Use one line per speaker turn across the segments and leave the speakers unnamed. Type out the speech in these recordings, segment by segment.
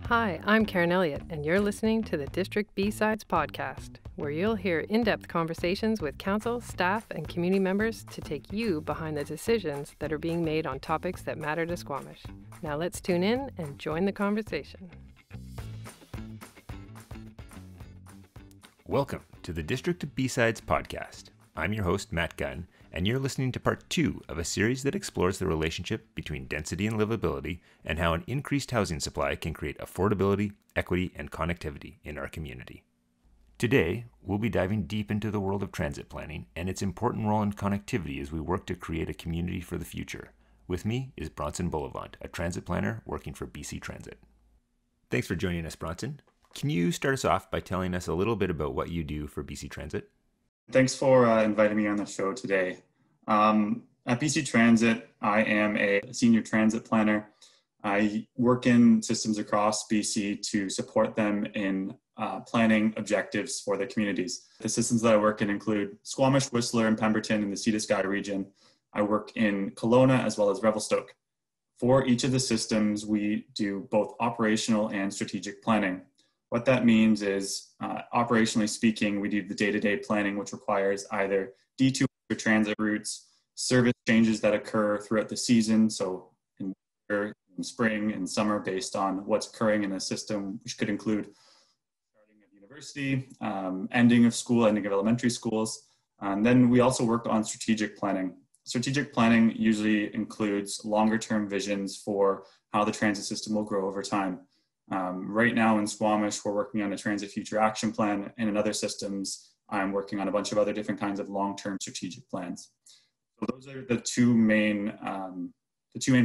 Hi, I'm Karen Elliott, and you're listening to the District B-Sides podcast, where you'll hear in-depth conversations with council, staff, and community members to take you behind the decisions that are being made on topics that matter to Squamish. Now let's tune in and join the conversation.
Welcome to the District B-Sides podcast. I'm your host, Matt Gunn, and you're listening to part 2 of a series that explores the relationship between density and livability and how an increased housing supply can create affordability, equity, and connectivity in our community. Today, we'll be diving deep into the world of transit planning and its important role in connectivity as we work to create a community for the future. With me is Bronson Bullivant, a transit planner working for BC Transit. Thanks for joining us, Bronson. Can you start us off by telling us a little bit about what you do for BC Transit?
Thanks for inviting me on the show today. At BC Transit, I am a senior transit planner. I work in systems across BC to support them in planning objectives for their communities. The systems that I work in include Squamish, Whistler, and Pemberton in the Sea to Sky region. I work in Kelowna as well as Revelstoke. For each of the systems, we do both operational and strategic planning. What that means is, operationally speaking, we do the day-to-day planning, which requires either detours or transit routes, service changes that occur throughout the season, so in winter, in spring, and summer, based on what's occurring in a system, which could include starting of university, ending of school, ending of elementary schools. And then we also work on strategic planning. Strategic planning usually includes longer-term visions for how the transit system will grow over time. Right now in Squamish, we're working on a transit future action plan, and in other systems, I'm working on a bunch of other different kinds of long-term strategic plans. So those are the two main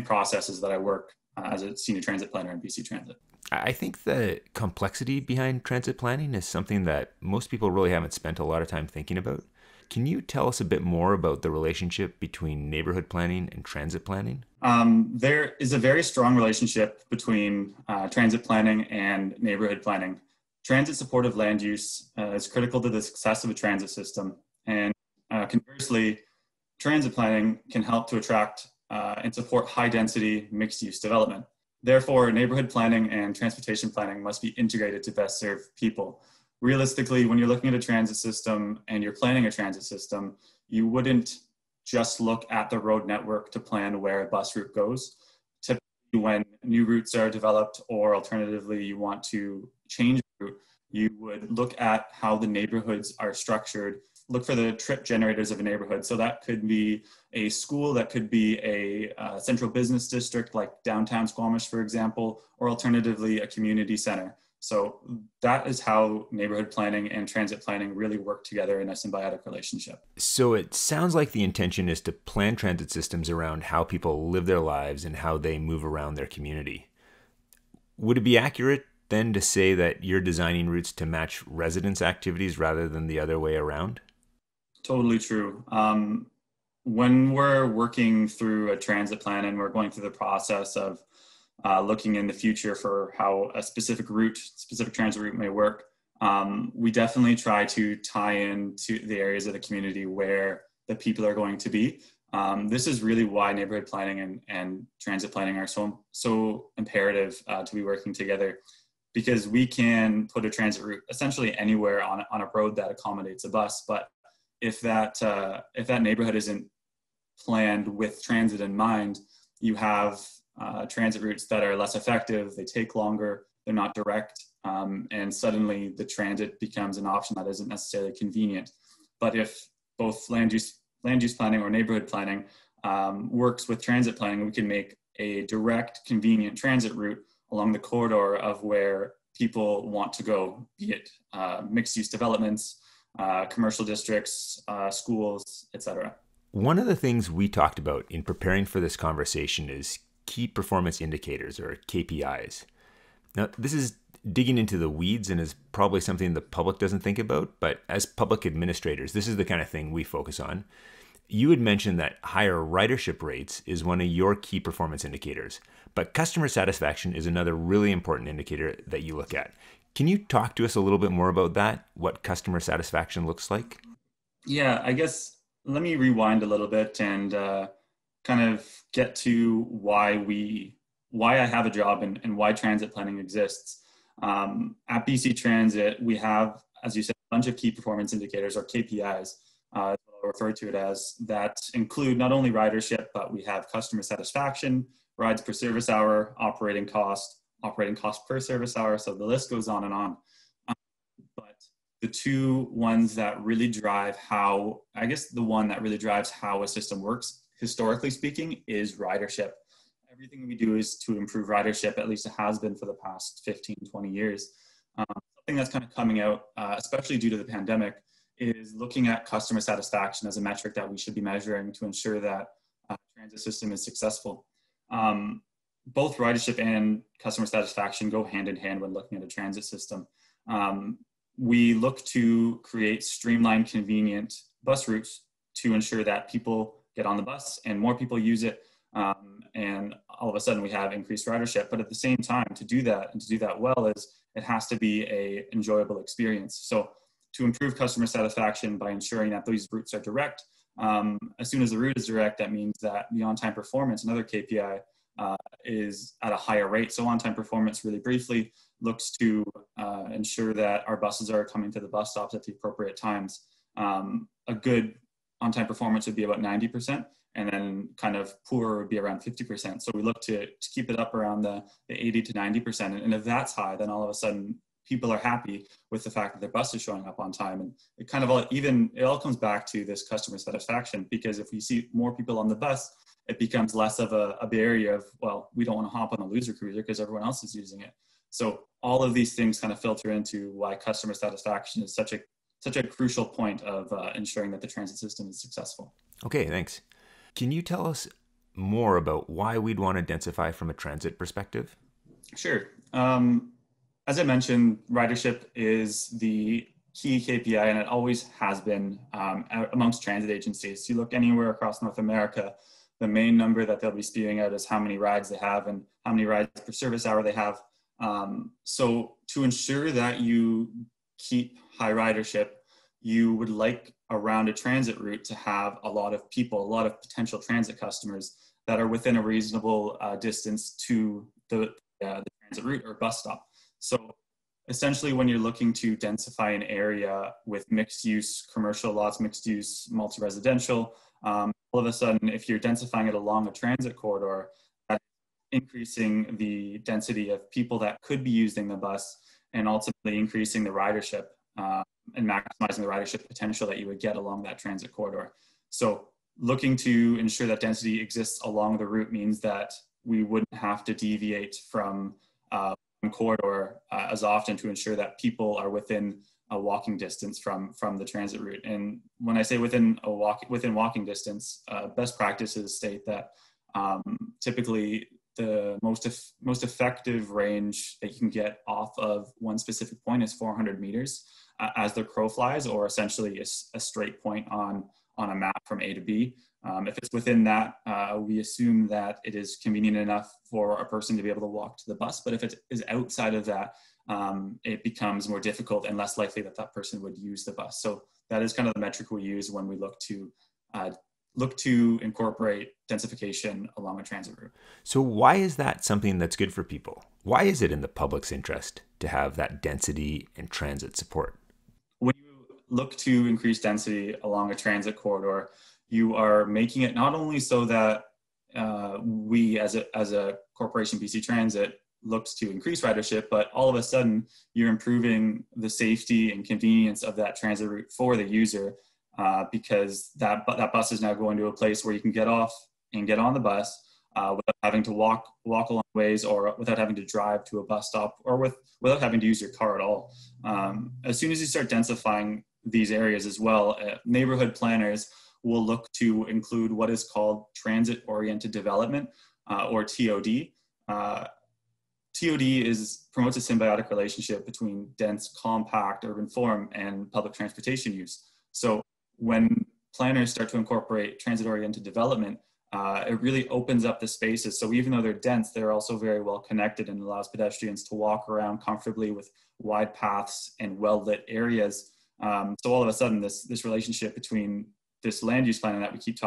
processes that I work as a senior transit planner in BC Transit.
I think the complexity behind transit planning is something that most people really haven't spent a lot of time thinking about. Can you tell us a bit more about the relationship between neighborhood planning and transit planning?
There is a very strong relationship between transit planning and neighborhood planning. Transit supportive land use is critical to the success of a transit system. And conversely, transit planning can help to attract and support high density mixed use development. Therefore, neighborhood planning and transportation planning must be integrated to best serve people. Realistically, when you're looking at a transit system and you're planning a transit system, you wouldn't just look at the road network to plan where a bus route goes. Typically, when new routes are developed or alternatively you want to change route, you would look at how the neighborhoods are structured, look for the trip generators of a neighborhood. So that could be a school, that could be a central business district like downtown Squamish, for example, or alternatively a community center. So that is how neighborhood planning and transit planning really work together in a symbiotic relationship.
So it sounds like the intention is to plan transit systems around how people live their lives and how they move around their community. Would it be accurate then to say that you're designing routes to match residents' activities rather than the other way around?
Totally true. When we're working through a transit plan and we're going through the process of looking in the future for how a specific transit route may work, we definitely try to tie into the areas of the community where the people are going to be. This is really why neighborhood planning and transit planning are so imperative to be working together, because we can put a transit route essentially anywhere on a road that accommodates a bus. But if that neighborhood isn't planned with transit in mind, you have transit routes that are less effective, they take longer, they're not direct, and suddenly the transit becomes an option that isn't necessarily convenient. But if both land use planning or neighborhood planning works with transit planning, we can make a direct, convenient transit route along the corridor of where people want to go, be it mixed-use developments, commercial districts, schools, etc.
One of the things we talked about in preparing for this conversation is key performance indicators, or KPIs. Now, this is digging into the weeds and is probably something the public doesn't think about, but as public administrators, this is the kind of thing we focus on. You had mentioned that higher ridership rates is one of your key performance indicators, but customer satisfaction is another really important indicator that you look at. Can you talk to us a little bit more about that, what customer satisfaction looks like?
Yeah, I guess let me rewind a little bit and kind of get to why we why I have a job and why transit planning exists. At BC Transit, we have, as you said, a bunch of key performance indicators, or KPIs, I'll refer to it as, that include not only ridership, but we have customer satisfaction, rides per service hour, operating cost per service hour. So the list goes on and on. But the two ones that really drive how, I guess the one that really drives how a system works, historically speaking, is ridership. Everything we do is to improve ridership, at least it has been for the past 15, 20 years. Something that's kind of coming out, especially due to the pandemic, is looking at customer satisfaction as a metric that we should be measuring to ensure that transit system is successful. Both ridership and customer satisfaction go hand in hand when looking at a transit system. We look to create streamlined, convenient bus routes to ensure that people get on the bus and more people use it. And all of a sudden we have increased ridership. But at the same time, to do that and to do that well, it has to be an enjoyable experience. So to improve customer satisfaction by ensuring that these routes are direct, as soon as the route is direct, that means that the on-time performance, another KPI, is at a higher rate. So on-time performance, really briefly, looks to ensure that our buses are coming to the bus stops at the appropriate times. A good on-time performance would be about 90%, and then kind of poor would be around 50%. So we look to keep it up around the 80 to 90%. And if that's high, then all of a sudden people are happy with the fact that their bus is showing up on time. And it kind of it all comes back to this customer satisfaction, because if we see more people on the bus, it becomes less of a barrier of, well, we don't want to hop on a loser cruiser because everyone else is using it. So all of these things kind of filter into why customer satisfaction is such a crucial point of ensuring that the transit system is successful.
Okay, thanks. Can you tell us more about why we'd want to densify from a transit perspective?
Sure. As I mentioned, ridership is the key KPI, and it always has been amongst transit agencies. You look anywhere across North America, the main number that they'll be spewing out is how many rides they have and how many rides per service hour they have. So to ensure that you keep high ridership, you would like around a transit route to have a lot of people, a lot of potential transit customers that are within a reasonable distance to the transit route or bus stop. So essentially, when you're looking to densify an area with mixed use commercial lots, mixed use multi-residential, all of a sudden, if you're densifying it along a transit corridor, that's increasing the density of people that could be using the bus and ultimately increasing the ridership and maximizing the ridership potential that you would get along that transit corridor. So looking to ensure that density exists along the route means that we wouldn't have to deviate from one corridor as often to ensure that people are within a walking distance from the transit route. And when I say within walking distance, best practices state that typically the most effective range that you can get off of one specific point is 400 meters as the crow flies, or essentially a straight point on a map from A to B. If it's within that, we assume that it is convenient enough for a person to be able to walk to the bus. But if it is outside of that, it becomes more difficult and less likely that that person would use the bus. So that is kind of the metric we use when we look to incorporate densification along a transit route.
So why is that something that's good for people? Why is it in the public's interest to have that density and transit support?
When you look to increase density along a transit corridor, you are making it not only so that we as a corporation, BC Transit, looks to increase ridership, but all of a sudden you're improving the safety and convenience of that transit route for the user, because that bus is now going to a place where you can get off and get on the bus without having to walk a long ways, or without having to drive to a bus stop, or without having to use your car at all. As soon as you start densifying these areas as well, neighborhood planners will look to include what is called transit-oriented development, or TOD. TOD promotes a symbiotic relationship between dense, compact urban form and public transportation use. So when planners start to incorporate transit-oriented development, it really opens up the spaces. So even though they're dense, they're also very well connected and allows pedestrians to walk around comfortably with wide paths and well-lit areas. So all of a sudden, this relationship between this land use planning that we keep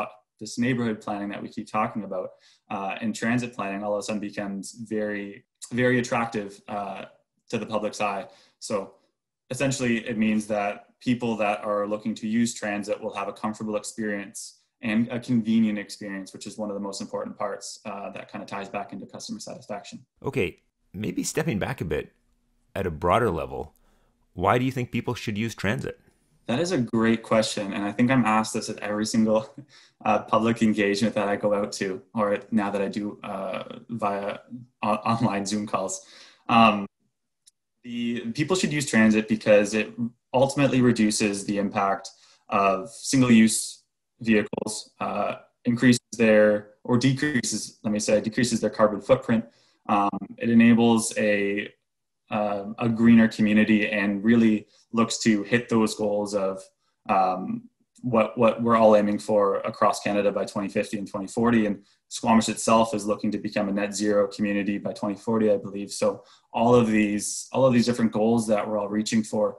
this neighborhood planning that we keep talking about, and transit planning all of a sudden becomes very, very attractive to the public's eye. So essentially, it means that people that are looking to use transit will have a comfortable experience and a convenient experience, which is one of the most important parts that kind of ties back into customer satisfaction.
Okay, maybe stepping back a bit, at a broader level, why do you think people should use transit?
That is a great question. And I think I'm asked this at every single public engagement that I go out to, or now that I do via online Zoom calls. The people should use transit because it ultimately reduces the impact of single-use vehicles, decreases their carbon footprint. It enables a greener community and really looks to hit those goals of what we're all aiming for across Canada by 2050 and 2040. And Squamish itself is looking to become a net zero community by 2040, I believe. So all of these different goals that we're all reaching for,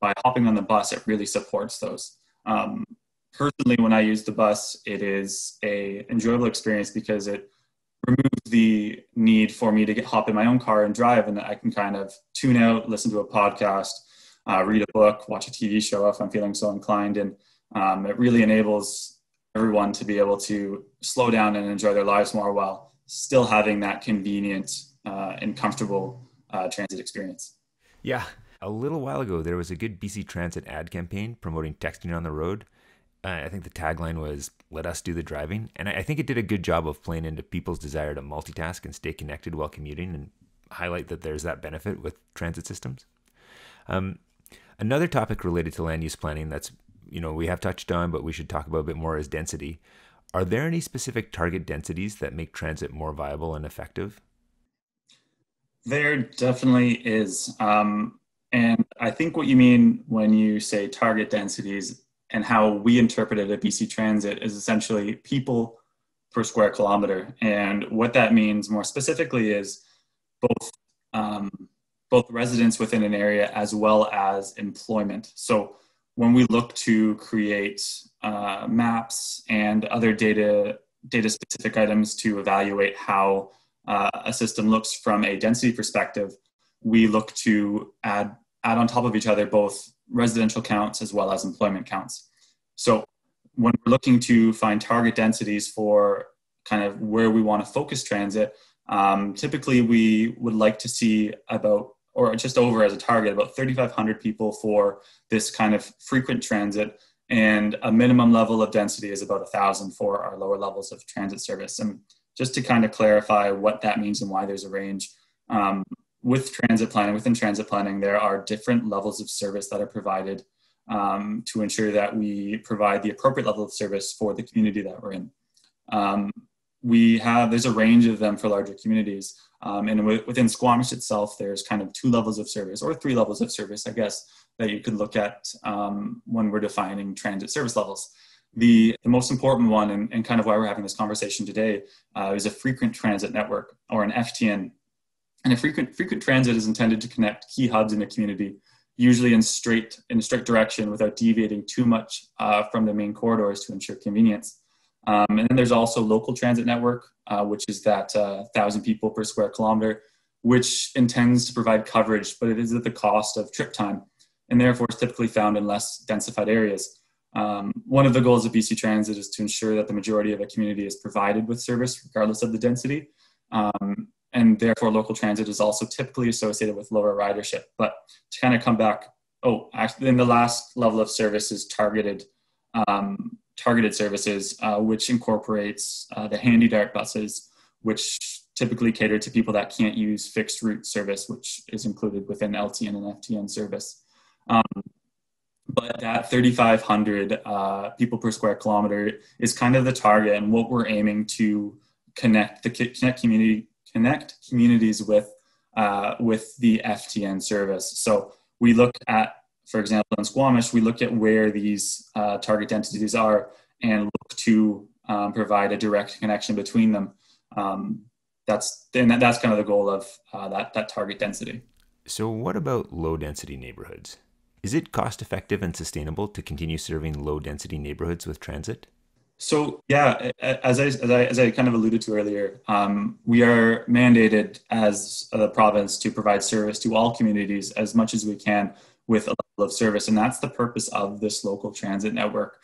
by hopping on the bus, it really supports those. Personally, when I use the bus, it is an enjoyable experience because it removes the need for me to hop in my own car and drive, and I can kind of tune out, listen to a podcast, read a book, watch a TV show if I'm feeling so inclined. And it really enables everyone to be able to slow down and enjoy their lives more while still having that convenient and comfortable transit experience.
Yeah. A little while ago, there was a good BC Transit ad campaign promoting texting on the road. I think the tagline was, "Let us do the driving." And I think it did a good job of playing into people's desire to multitask and stay connected while commuting and highlight that there's that benefit with transit systems. Another topic related to land use planning that's, we have touched on, but we should talk about a bit more is density. Are there any specific target densities that make transit more viable and effective?
There definitely is. And I think what you mean when you say target densities and how we interpret it at BC Transit is essentially people per square kilometer. And what that means more specifically is both residents within an area as well as employment. So when we look to create maps and other data specific items to evaluate how a system looks from a density perspective, we look to add on top of each other both residential counts as well as employment counts. So when we're looking to find target densities for kind of where we want to focus transit, typically we would like to see about, or just over as a target, about 3,500 people for this kind of frequent transit, and a minimum level of density is about 1,000 for our lower levels of transit service. And just to kind of clarify what that means and why there's a range, within transit planning, there are different levels of service that are provided to ensure that we provide the appropriate level of service for the community that we're in. There's a range of them for larger communities. And within Squamish itself, there's kind of 2 levels of service, or 3 levels of service, I guess, that you could look at when we're defining transit service levels. The most important one, and kind of why we're having this conversation today, is a frequent transit network, or an FTN. And a frequent transit is intended to connect key hubs in a community, usually in a straight direction without deviating too much from the main corridors to ensure convenience. And then there's also local transit network, which is that 1,000 people per square kilometer, which intends to provide coverage, but it is at the cost of trip time, and therefore is typically found in less densified areas. One of the goals of BC Transit is to ensure that the majority of a community is provided with service regardless of the density. And therefore local transit is also typically associated with lower ridership. But to kind of come back, actually then the last level of service is targeted services, which incorporates the handy dart buses, which typically cater to people that can't use fixed route service, which is included within LTN and FTN service. But that 3,500 people per square kilometer is kind of the target, and what we're aiming to connect communities with the FTN service. So we look at, for example, in Squamish, we look at where these target densities are and look to provide a direct connection between them. That's kind of the goal of that target density.
So what about low density neighborhoods? Is it cost effective and sustainable to continue serving low density neighborhoods with transit?
So yeah, as I kind of alluded to earlier, we are mandated as a province to provide service to all communities as much as we can with a level of service, and that's the purpose of this local transit network.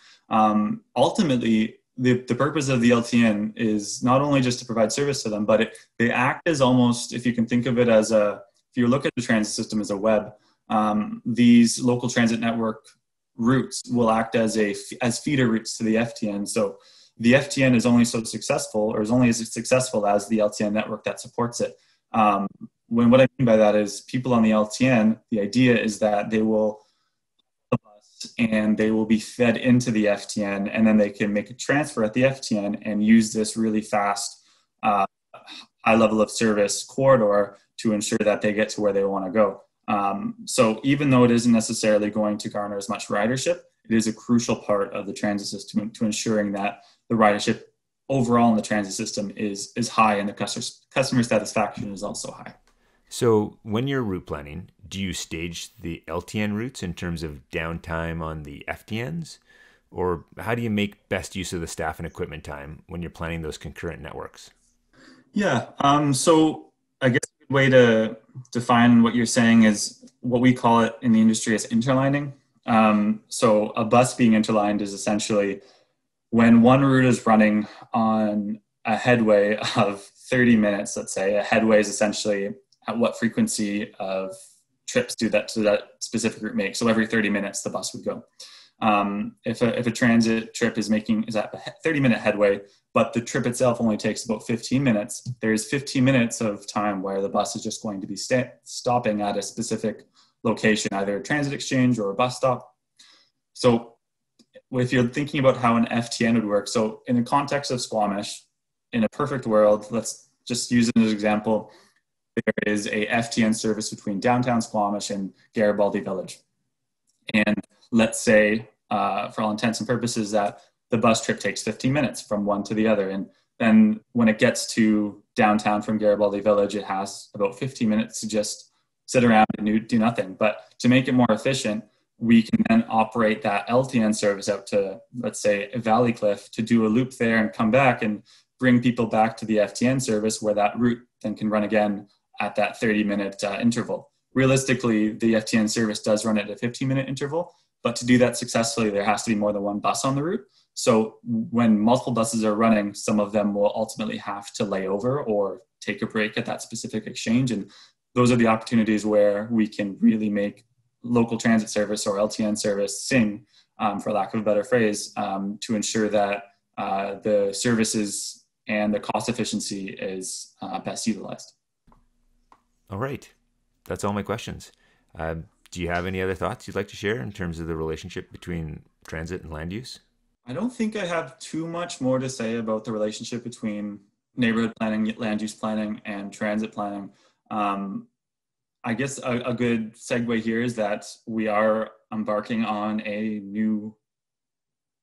Ultimately, the purpose of the LTN is not only just to provide service to them, but they act as almost, if you can think of it as if you look at the transit system as a web, these local transit network routes will act as feeder routes to the FTN. So the FTN is only so successful, or is only as successful as the LTN network that supports it. What I mean by that is people on the LTN, the idea is that they will and they will be fed into the FTN, and then they can make a transfer at the FTN and use this really fast, high level of service corridor to ensure that they get to where they want to go. So even though it isn't necessarily going to garner as much ridership, it is a crucial part of the transit system to ensuring that the ridership overall in the transit system is high and the customer satisfaction is also high.
So when you're route planning, do you stage the LTN routes in terms of downtime on the FTNs? Or how do you make best use of the staff and equipment time when you're planning those concurrent networks?
Yeah, so I guess a good way to define what you're saying is what we call it in the industry as interlining. So a bus being interlined is essentially when one route is running on a headway of 30 minutes, let's say. A headway is essentially at what frequency of trips do that specific route make. So every 30 minutes, the bus would go. If a transit trip is at a 30-minute headway, but the trip itself only takes about 15 minutes, there's 15 minutes of time where the bus is just going to be stopping at a specific location, either a transit exchange or a bus stop. So if you're thinking about how an FTN would work, so in the context of Squamish, in a perfect world, let's just use it as an example, there is a FTN service between downtown Squamish and Garibaldi Village. And let's say, for all intents and purposes, that the bus trip takes 15 minutes from one to the other. And then when it gets to downtown from Garibaldi Village, it has about 15 minutes to just sit around and do nothing. But to make it more efficient, we can then operate that LTN service out to, let's say, Valley Cliff to do a loop there and come back and bring people back to the FTN service where that route then can run again at that 30-minute interval. Realistically, the FTN service does run at a 15-minute interval, but to do that successfully, there has to be more than one bus on the route. So when multiple buses are running, some of them will ultimately have to lay over or take a break at that specific exchange. And those are the opportunities where we can really make local transit service or LTN service sing, for lack of a better phrase, to ensure that the services and the cost efficiency is best utilized.
All right. That's all my questions. Do you have any other thoughts you'd like to share in terms of the relationship between transit and land use?
I don't think I have too much more to say about the relationship between neighborhood planning, land use planning, and transit planning. I guess a good segue here is that we are embarking on a new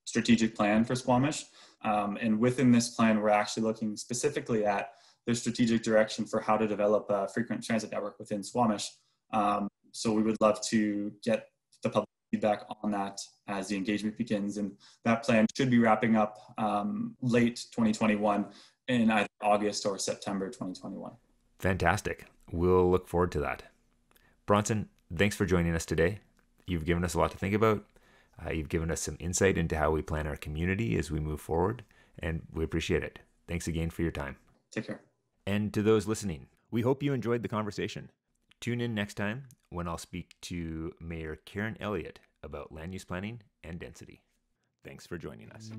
strategic plan for Squamish. And within this plan, we're actually looking specifically at the strategic direction for how to develop a frequent transit network within Squamish. So we would love to get the public feedback on that as the engagement begins. And that plan should be wrapping up late 2021 in either August or September 2021.
Fantastic. We'll look forward to that. Bronson, thanks for joining us today. You've given us a lot to think about. You've given us some insight into how we plan our community as we move forward, and we appreciate it. Thanks again for your time.
Take care.
And to those listening, we hope you enjoyed the conversation. Tune in next time when I'll speak to Mayor Karen Elliott about land use planning and density. Thanks for joining us.